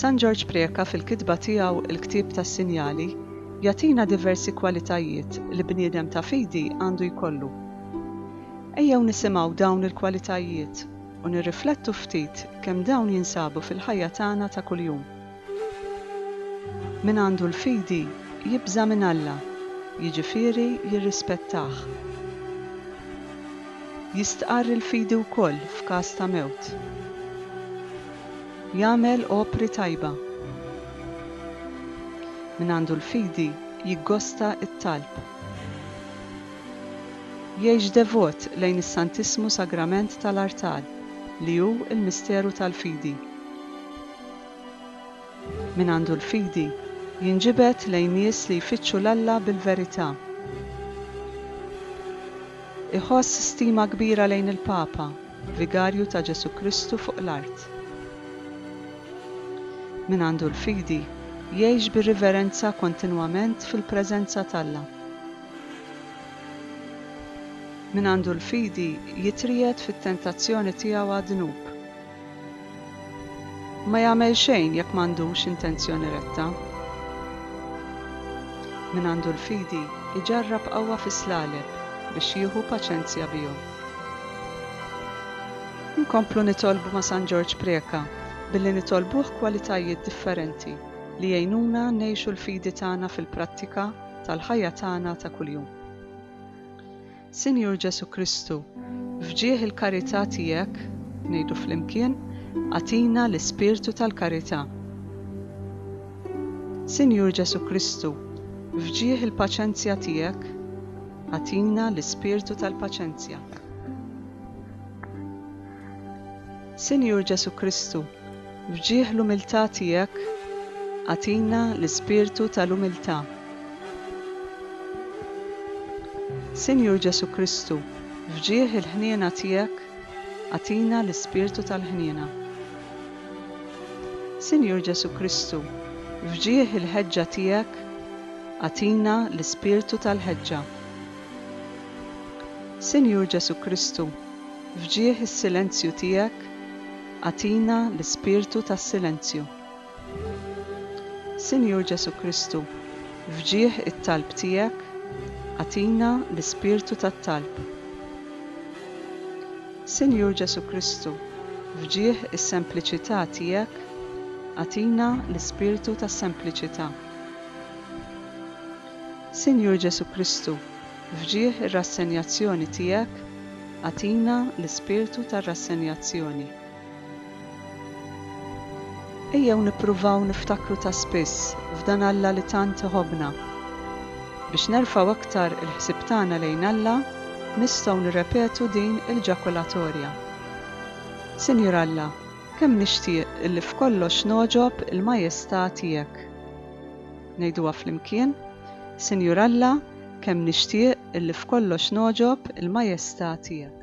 San George Preka fil-kitba tiegħu Il-Ktieb tas-Sinjali jagħtina diversi kwalitajiet li bniedem ta' fidi għandu jkollu. Ejjew nisimgħu dawn il-kwalitajiet u nirriflettu ftit kemm dawn jinsabu fil-ħajja tagħna ta' kuljum. Min għandu l-fidi jibża minn Alla, jiġifieri jirrispettah. Jistqarr il-fidi wkoll f'każ ta' mewt. Jagħmel opri tajba. Min għandu l-fidi jiggosta t-talb. Jgħix devot lejn is-Santissimu Sagrament tal-Artal li hu l-misteru tal-fidi. Min għandu l-fidi jinġibed lejn nies li jfittxu l-Alla bil-verità. Iħoss stima kbira lejn il-Papa, Vigarju ta' Ġesu Kristu fuq l-art. Min għandu l-fidi jgħix bir-riverenza kontinwament fil-preżenza t'Alla. Min għandu l-fidi jitried fit-tentazzjoni tiegħu għad-dnub. Ma jagħmel xejn jekk m'għandux intenzjoni retta. Min għandu l-fidi iġarrab qawwa fis-slaleb biex jieħu paċenzja bihom. Inkomplu nitolbu ma' San George Preka billi nitolbuh kwalitajiet differenti li jgħinuna ngħixu l-fidi tagħna fil-prattika tal-ħajja tagħna ta' kuljum. Sinjur Ġesu Kristu, fġieħ il-karità tiegħek, ngħidu flimkien, għatina l-ispirtu tal-karità. Sinjur Ġesu Kristu, fġieħ il-paċenzja tiegħek, għatina l-ispirtu tal-paċenzja. Sinjur Ġesu Kristu, fġieħ l-umiltà tiegħek, għatina l-ispirtu tal-umiltà. Sinjur Ġesu Kristu, fġieħ il-ħniena tiegħek, għatina l-ispirtu tal-ħniena. Sinjur Ġesu Kristu, fġieħ il-ħeġġa tiegħek, għatina l-ispirtu tal-ħeġġa. Sinjur Ġesu Kristu, fġieħ is-silenzju tiegħek, għatina l-ispirtu tas-silenzju. Sinjur Ġesu Kristu, fġieħ it-talb tiegħek, għatina l-ispirtu tat-talb. Sinjur Ġesu Kristu, fġieħ is-sempliċità tiegħek, għatina l-ispirtu tas-sempliċità. Sinjur Ġesu Kristu, fġieħ ir-rassenjazzjoni tiegħek, għatina l-ispirtu tar-rassenjazzjoni. Ejjew nippruvaw niftakru ta' spiss f'dan Alla li tant iħobbna. Biex nerfgħu aktar il-ħsieb tagħna lejn Alla, nistgħu nirrepetu din il-ġakulatorja. Sinjur Alla, kemm nixtieq illi f'kollox noġob il-majestà tiegħek. Ngħiduha flimkien, Sinjur Alla, kemm nixtieq illi f'kollox noġob il-majestà tiegħek.